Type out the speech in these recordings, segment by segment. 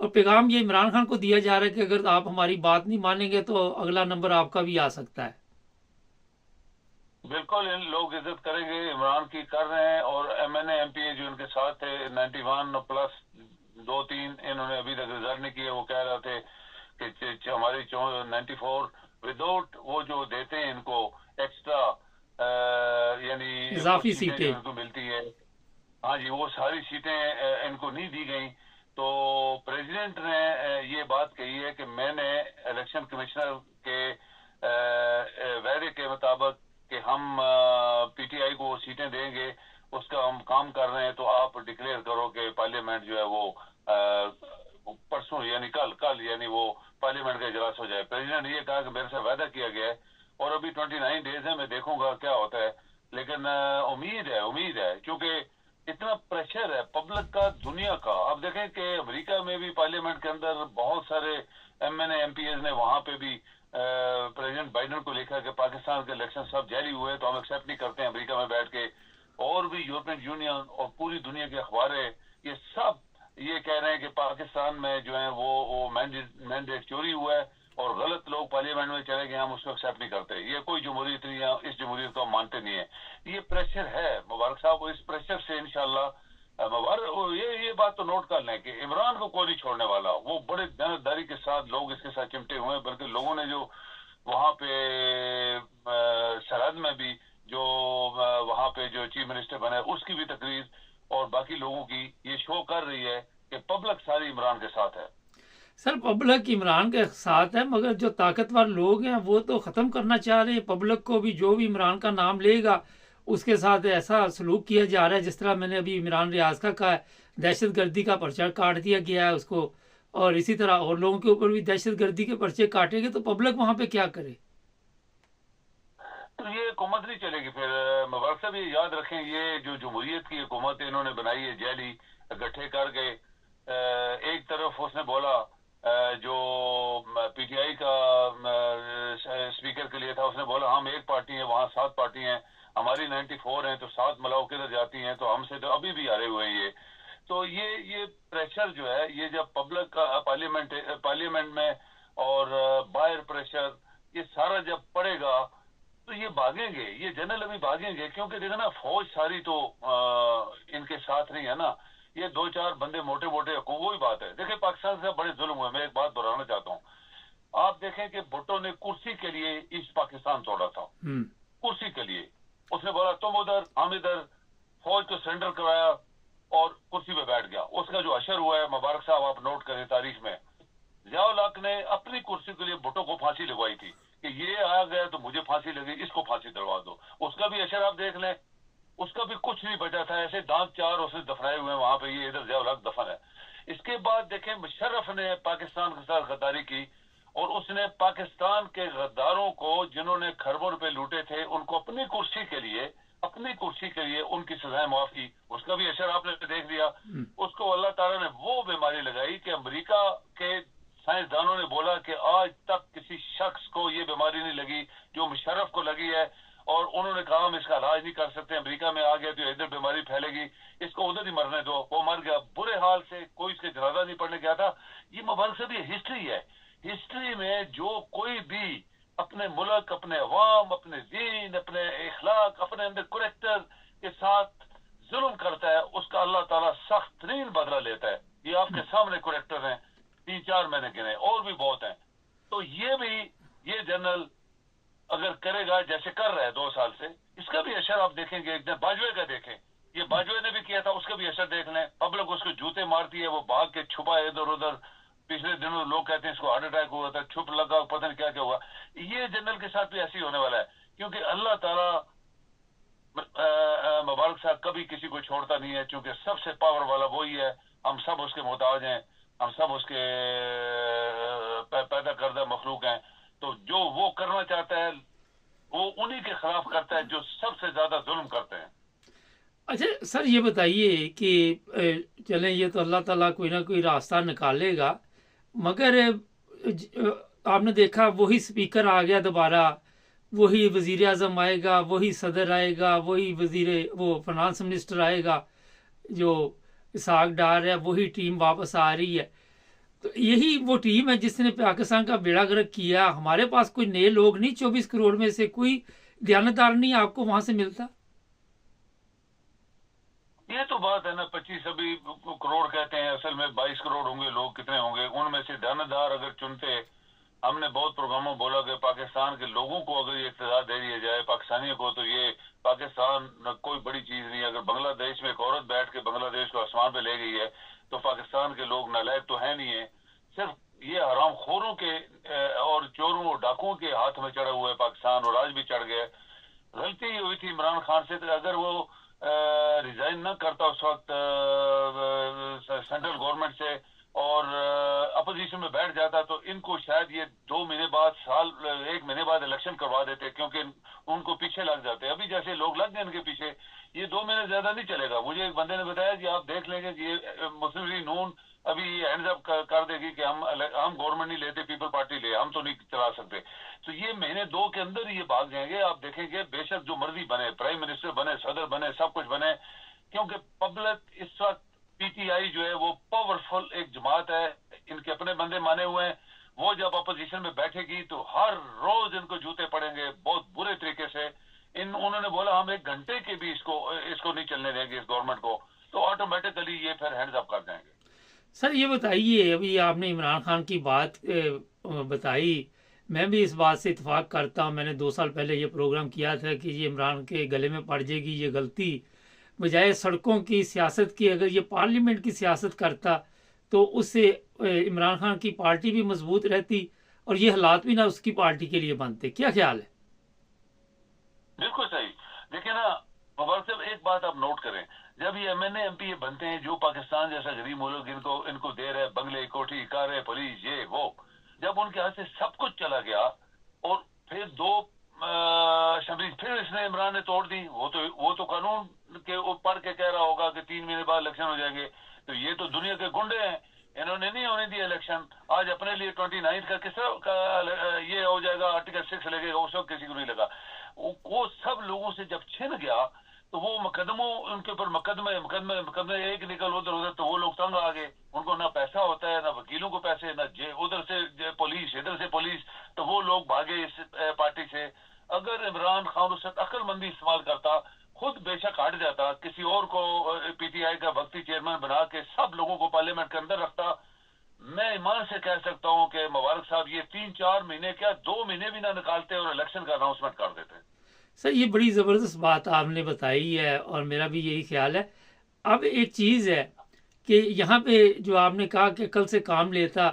اور پیغام یہ عمران خان کو دیا جا رہا ہے کہ اگر آپ ہماری بات نہیں مانیں گے تو اگلا نمبر آپ کا بھی آ سکتا ہے۔ بالکل، ان لوگ عزت کریں گے، عمران کی کر رہے ہیں، اور M N A M P A جو ان کے ساتھ تھے 91 پلس 2-3 انہوں نے ابھی تک ریزائن نہیں کیا، وہ کہہ رہے تھے کہ ہماری 94 وداؤٹ وہ جو دیتے ہیں ان کو ایکسٹرا یعنی کچھ اضافی چیزیں جو سیٹیں۔ ان کو ملتی ہے، ہاں جی، وہ ساری سیٹیں ان کو نہیں دی گئیں۔ تو پریزیڈنٹ نے یہ بات کہی ہے کہ میں نے الیکشن کمشنر کے وعدے کے مطابق کہ ہم پی ٹی آئی کو سیٹیں دیں گے، اس کا ہم کام کر رہے ہیں، تو آپ ڈکلیئر کرو کہ پارلیمنٹ جو ہے وہ پرسوں یعنی کل یعنی وہ پارلیمنٹ کا اجلاس ہو جائے۔ پریزیڈنٹ نے یہ کہا کہ میرے سے وعدہ کیا گیا ہے، اور ابھی 29 ڈیز ہیں، میں دیکھوں گا کیا ہوتا ہے، لیکن امید ہے کیونکہ اتنا پریشر ہے پبلک کا، دنیا کا۔ آپ دیکھیں کہ امریکہ میں بھی پارلیمنٹ کے اندر بہت سارے M N A M P As نے وہاں پہ بھی پریزیڈنٹ بائیڈن کو لکھا کہ پاکستان کے الیکشن سب جعلی ہوئے تو ہم ایکسیپٹ نہیں کرتے ہیں امریکہ میں بیٹھ کے، اور بھی یورپین یونین اور پوری دنیا کے اخباریں یہ سب یہ کہہ رہے ہیں کہ پاکستان میں جو ہے وہ مینڈیٹ چوری ہوا ہے اور غلط لوگ پارلیمنٹ میں چلے گئے، ہم اس کو ایکسیپٹ نہیں کرتے، یہ کوئی جمہوریت نہیں ہے، اس جمہوریت کو ہم مانتے نہیں ہیں۔ یہ پریشر ہے مبارک صاحب، اس پریشر سے انشاءاللہ مبارک یہ بات تو نوٹ کر لیں کہ عمران کو کوئی نہیں چھوڑنے والا، وہ بڑے دیانتداری کے ساتھ لوگ اس کے ساتھ چمٹے ہوئے ہیں، بلکہ لوگوں نے جو وہاں پہ سرحد میں بھی جو وہاں پہ جو چیف منسٹر بنا ہے اس کی بھی تقریر اور باقی لوگوں کی یہ شو کر رہی ہے کہ پبلک ساری عمران کے ساتھ ہے۔ سر پبلک عمران کے ساتھ ہے، مگر جو طاقتور لوگ ہیں وہ تو ختم کرنا چاہ رہے ہیں پبلک کو بھی، جو بھی عمران کا نام لے گا اس کے ساتھ ایسا سلوک کیا جا رہا ہے، جس طرح میں نے ابھی عمران ریاض کا کہا ہے، دہشت گردی کا پرچہ کاٹ دیا گیا ہے اس کو، اور اسی طرح اور لوگوں کے اوپر بھی دہشت گردی کے پرچے کاٹے گے، تو پبلک وہاں پہ کیا کرے؟ تو یہ حکومت نہیں چلے گی پھر۔ مبارک صاحب یہ یاد رکھیں، یہ جو جمہوریت کی حکومت انہوں نے بنائی ہے جیلی گٹھے کر کے، ایک طرف اس نے بولا جو پی ٹی آئی کا اسپیکر کے لیے تھا، اس نے بولا ہم ایک پارٹی ہیں، وہاں 7 پارٹی ہیں، ہماری 94 ہیں، تو 7 ملاؤ کدھر جاتی ہیں، تو ہم سے تو ابھی بھی ہارے ہوئے ہیں یہ۔ تو یہ پریشر جو ہے، یہ جب پبلک کا پارلیمنٹ میں اور باہر پریشر یہ سارا جب پڑے گا تو یہ بھاگیں گے، یہ جنرل ابھی بھاگیں گے، کیونکہ دیکھیں نا فوج ساری تو ان کے ساتھ نہیں ہے نا، یہ 2-4 بندے موٹے وہی بات ہے۔ دیکھیں پاکستان سے بڑے ظلم ہوئے، میں ایک بات دہرانا چاہتا ہوں، آپ دیکھیں کہ بھٹو نے کرسی کے لیے ایسٹ پاکستان توڑا تھا، کرسی کے لیے اس نے بولا تم ادھر ہم ادھر، فوج کو سرنڈر کرایا اور کرسی پہ بیٹھ گیا۔ اس کا جو اشر ہوا ہے مبارک صاحب آپ نوٹ کریں تاریخ میں، ضیاء الحق نے اپنی کرسی کے لیے بھٹو کو پھانسی لگوائی تھی کہ یہ آ گیا تو مجھے پھانسی لگی، اس کو پھانسی دلوا دو، اس کا بھی اشر آپ دیکھ لیں، اس کا بھی کچھ نہیں بچا تھا، ایسے دانت 4 اس نے دفنائے ہوئے ہیں وہاں پہ، یہ ادھر ضیاء الحق دفن ہے۔ اس کے بعد دیکھیں مشرف نے پاکستان کے ساتھ غداری کی، اور اس نے پاکستان کے غداروں کو جنہوں نے کھربوں روپے لوٹے تھے ان کو اپنی کرسی کے لیے ان کی سزائیں معاف کی، اس کا بھی اشر آپ نے دیکھ لیا۔ اس کو اللہ تعالیٰ نے وہ بیماری لگائی کہ امریکہ کے سائنسدانوں نے بولا کہ آج تک کسی شخص کو یہ بیماری نہیں لگی جو مشرف کو لگی ہے، اور انہوں نے کہا ہم اس کا علاج نہیں کر سکتے، امریکہ میں آ گیا تو ادھر بیماری پھیلے گی، اس کو ادھر ہی مرنے دو، وہ مر گیا برے حال سے، کوئی اس کے جنازہ نہیں پڑھنے گیا تھا۔ یہ مبارک سے بھی ہسٹری ہے، ہسٹری میں جو کوئی بھی اپنے ملک، اپنے عوام، اپنے دین، اپنے اخلاق، اپنے اندر کریکٹر کے ساتھ ظلم کرتا ہے اس کا اللہ تعالیٰ سخت ترین بدلہ لیتا ہے۔ یہ آپ کے سامنے کریکٹر ہیں، 3-4 میں نے گنے، اور بھی بہت ہیں۔ تو یہ جنرل اگر کرے گا جیسے کر رہا ہے 2 سال سے، اس کا بھی اشر آپ دیکھیں گے، ایک دن باجوے کا دیکھیں، یہ باجوے نے بھی کیا تھا، اس کا بھی اشر دیکھ لیں، پبلک اس کو جوتے مارتی ہے، وہ بھاگ کے چھپا ہے ادھر ادھر، پچھلے دنوں لوگ کہتے ہیں اس کو ہارٹ اٹیک ہوا تھا، چھپ لگا، پتہ نہیں کیا ہوا۔ یہ جنرل کے ساتھ بھی ایسے ہی ہونے والا ہے، کیونکہ اللہ تعالیٰ مبارک صاحب کبھی کسی کو چھوڑتا نہیں ہے، چونکہ سب سے پاور والا وہی ہے، ہم سب اس کے محتاج ہیں، ہم سب اس کے پیدا کردہ مخلوق ہیں، تو جو وہ کرنا چاہتا ہے وہ انہی کے خلاف کرتا ہے جو سب سے زیادہ ظلم کرتے ہیں۔ اچھا سر یہ بتائیے کہ چلیں یہ تو اللہ تعالیٰ کوئی نہ کوئی راستہ نکالے گا، مگر آپ نے دیکھا وہی سپیکر آ گیا دوبارہ، وہی وزیر اعظم آئے گا، وہی صدر آئے گا، وہی وہ فنانس منسٹر آئے گا، جو اسحاق ڈار ہے، وہی ٹیم واپس آ رہی ہے۔ تو یہی وہ ٹیم ہے جس نے پاکستان کا بیڑا گرک کیا. ہمارے پاس کوئی نئے لوگ نہیں, 24 کروڑ میں سے کوئی دیانتدار نہیں آپ کو وہاں سے ملتا. یہ تو بات ہے نا, 25 ابھی کروڑ کہتے ہیں, اصل میں 22 کروڑ ہوں گے لوگ, کتنے ہوں گے ان میں سے دیانتدار اگر چنتے. ہم نے بہت پروگراموں بولا کہ پاکستان کے لوگوں کو اگر یہ اقتدار دے دیا جائے پاکستانیوں کو, تو یہ پاکستان کوئی بڑی چیز نہیں. اگر بنگلہ دیش میں ایک عورت بیٹھ کے بنگلہ دیش کو آسمان پہ لے گئی ہے تو پاکستان کے لوگ نالائق تو ہے نہیں ہے, صرف یہ حرام خوروں کے اور چوروں اور ڈاکوؤں کے ہاتھ میں چڑھا ہوا ہے پاکستان, اور آج بھی چڑھ گیا. غلطی یہ ہوئی تھی عمران خان سے, اگر وہ ریزائن نہ کرتا اس وقت سینٹرل گورنمنٹ سے اور اپوزیشن میں بیٹھ جاتا, تو ان کو شاید یہ 2 مہینے بعد, 1 مہینے بعد الیکشن کروا دیتے, کیونکہ ان کو پیچھے لگ جاتے. ابھی جیسے لوگ لگ گئے ان کے پیچھے, یہ 2 مہینے زیادہ نہیں چلے گا. مجھے ایک بندے نے بتایا کہ آپ دیکھ لیں گے کہ یہ مسلم لیگ نون ابھی ہینڈز اپ کر دے گی کہ ہم گورنمنٹ نہیں لیتے, پیپل پارٹی لے, ہم تو نہیں چلا سکتے. تو یہ مہینے 2 کے اندر یہ بھاگ جائیں گے. آپ دیکھیں گے بے شک جو مرضی بنے, پرائم منسٹر بنے, صدر بنے, سب کچھ بنے, کیونکہ پبلک اس وقت پی ٹی آئی جو ہے وہ پاورفل ایک جماعت ہے, ان کے اپنے بندے مانے ہوئے ہیں. وہ جب اپوزیشن میں بیٹھے گی تو ہر روز ان کو جوتے پڑیں گے بہت برے طریقے سے. انہوں نے بولا ہم 1 گھنٹے کے بھی اس کو نہیں چلنے دیں گے اس گورنمنٹ کو, تو آٹومیٹکلی یہ پھر ہینڈز اپ کر جائیں گے. سر یہ بتائیے, ابھی آپ نے عمران خان کی بات بتائی, میں بھی اس بات سے اتفاق کرتا ہوں. میں نے 2 سال پہلے یہ پروگرام کیا تھا کہ یہ عمران کے گلے میں پڑ جائے گی یہ غلطی. بجائے سڑکوں کی سیاست کی اگر یہ پارلیمنٹ کی سیاست کرتا تو اس سے عمران خان کی پارٹی بھی مضبوط رہتی اور یہ حالات بھی نہ اس کی پارٹی کے لیے بنتے. کیا خیال ہے؟ بالکل صحیح. دیکھیں نا مبارک صاحب, ایک بات آپ نوٹ کریں, جب یہ M N A M P بنتے ہیں جو پاکستان جیسا غریب ملک ان کو دے رہے بنگلے, کوٹھی, کاریں, پولیس, یہ وہ, جب ان کے ہاتھ سے سب کچھ چلا گیا اور پھر 2 اسمبلی پھر اس نے عمران نے توڑ دی. وہ تو قانون کے پڑھ کے کہہ رہا ہوگا کہ 3 مہینے بعد الیکشن ہو جائیں گے. تو یہ تو دنیا کے گنڈے ہیں, انہوں نے نہیں ہونے دیا الیکشن. آج اپنے لیے 29 کا کس طرح یہ ہو جائے گا, آرٹیکل 6 لگے گا, اس وقت کسی کو نہیں لگا. وہ سب لوگوں سے جب چھن گیا تو وہ مقدموں ان کے اوپر مقدمے ایک نکل ادھر, تو وہ لوگ تنگ آ گئے. ان کو نہ پیسہ ہوتا ہے, نہ وکیلوں کو پیسے, نہ ادھر سے پولیس, ادھر سے پولیس, تو وہ لوگ بھاگے اس پارٹی سے. اگر عمران خان اس وقت عقل مندی استعمال کرتا, خود بے شک ہٹ جاتا, کسی اور کو پی ٹی آئی کا وقتی چیئرمین بنا کے سب لوگوں کو پارلیمنٹ کے اندر رکھتا, میں ایمان سے کہہ سکتا ہوں کہ مبارک صاحب یہ 3-4 مہینے کیا 2 مہینے بھی نہ نکالتے اور الیکشن کا اناؤنسمنٹ کر دیتے. سر یہ بڑی زبردست بات آپ نے بتائی ہے اور میرا بھی یہی خیال ہے. اب ایک چیز ہے کہ یہاں پہ جو آپ نے کہا کہ کل سے کام لیتا,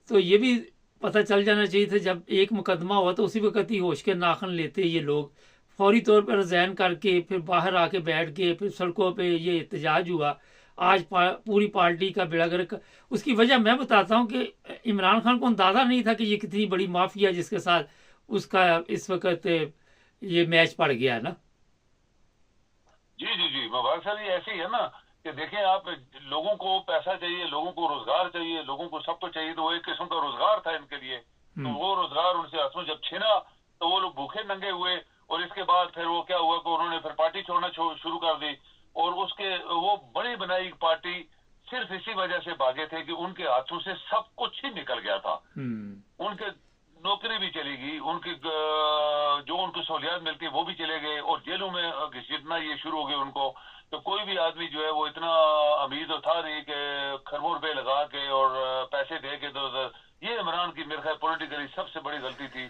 تو یہ بھی پتہ چل جانا چاہیے تھا جب ایک مقدمہ ہوا تو اسی وقت ہی ہوش کے ناخن لیتے یہ لوگ, فوری طور پر ریزائن کر کے پھر باہر آ کے بیٹھ کے پھر سڑکوں پہ یہ احتجاج ہوا. آج پوری پارٹی کا بیڑا گرک. اس کی وجہ میں بتاتا ہوں کہ عمران خان کو اندازہ نہیں تھا کہ یہ کتنی بڑی مافیا جس کے ساتھ اس کا اس وقت یہ میچ پڑ گیا نا. جی مبارک صاحب, یہ ایسے ہی ہے نا کہ دیکھیں آپ, لوگوں کو پیسہ چاہیے, لوگوں کو روزگار چاہیے, لوگوں کو سب کچھ چاہیے, تو وہ ایک قسم کا روزگار تھا ان کے لیے. تو وہ روزگار ان سے ہاتھوں جب چھینا تو وہ لوگ بھوکے ننگے ہوئے, اور اس کے بعد پھر وہ کیا ہوا کہ انہوں نے پھر پارٹی چھوڑنا شروع کر دی. اور اس کے وہ بڑی بنائی پارٹی صرف اسی وجہ سے بھاگے تھے کہ ان کے ہاتھوں سے سب کچھ ہی نکل گیا تھا. ان کے نوکری بھی چلی گئی, ان کی جو ان کو سہولیات ملتی وہ بھی چلے گئے, اور جیلوں میں گھسیٹنا یہ شروع ہو گئے ان کو. تو کوئی بھی آدمی جو ہے وہ اتنا امید تو تھا نہیں کہ کروڑ روپے لگا کے اور پیسے دے کے. تو یہ عمران کی میرے خیال پولیٹیکلی سب سے بڑی غلطی تھی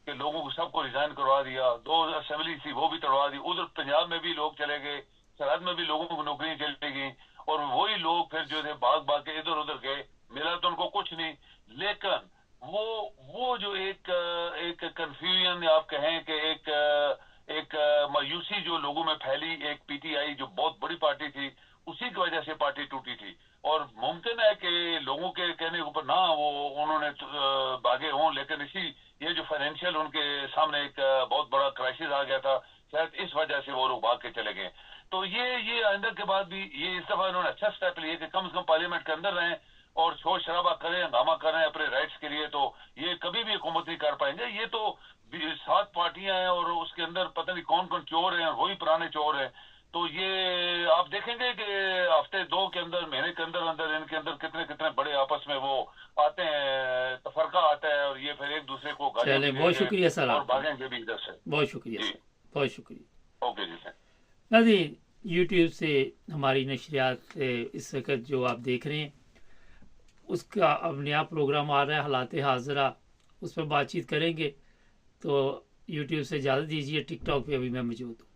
کہ لوگوں کو سب کو ریزائن کروا دیا. 2 اسمبلی تھی وہ بھی توڑوا دی. ادھر پنجاب میں بھی لوگ چلے گئے, سرحد میں بھی لوگوں کو نوکریاں چلی گئیں, اور وہی لوگ پھر جو تھے بھاگ کے ادھر ادھر گئے. ملا تو ان کو کچھ نہیں, لیکن وہ جو ایک کنفیوژن آپ کہیں کہ ایک مایوسی جو لوگوں میں پھیلی, ایک پی ٹی آئی جو بہت بڑی پارٹی تھی, اسی کی وجہ سے پارٹی ٹوٹی تھی. اور ممکن ہے کہ لوگوں کے کہنے کے اوپر نہ وہ انہوں نے بھاگے ہوں, لیکن یہ جو فائنینشیل ان کے سامنے ایک بہت بڑا کرائسس آ گیا تھا, شاید اس وجہ سے وہ لوگ بھاگ کے چلے گئے. تو یہ آئندہ کے بعد بھی یہ اس دفعہ انہوں نے اچھا سٹیپ لیا کہ کم سے کم پارلیمنٹ کے اندر رہیں اور شور شرابہ کریں, ہنگامہ کریں اپنے رائٹس کے لیے. تو یہ کبھی بھی حکومت نہیں کر پائیں گے. یہ تو 7 پارٹیاں ہیں اور اس کے اندر پتہ نہیں کون چور ہیں, وہی پرانے چور ہیں. تو یہ آپ دیکھیں گے کہ ہفتے 2 کے اندر, مہینے کے اندر ان کے اندر کتنے بڑے آپس میں وہ پھر ایک دوسرے کو گالیاں چلیں بھی بہت دیں گے شکریہ سر اور آپ کا، بھاگیں گے بھی ادھر سے. بہت شکریہ جی سر، بہت شکریہ. اوکے جی سر. ناظرین یوٹیوب سے ہماری نشریات اس وقت جو آپ دیکھ رہے ہیں اس کا اب نیا پروگرام آ رہا ہے حالات حاضرہ، اس پہ بات چیت کریں گے. تو یوٹیوب سے اجازت دیجیے، ٹک ٹاک پہ ابھی میں موجود ہوں.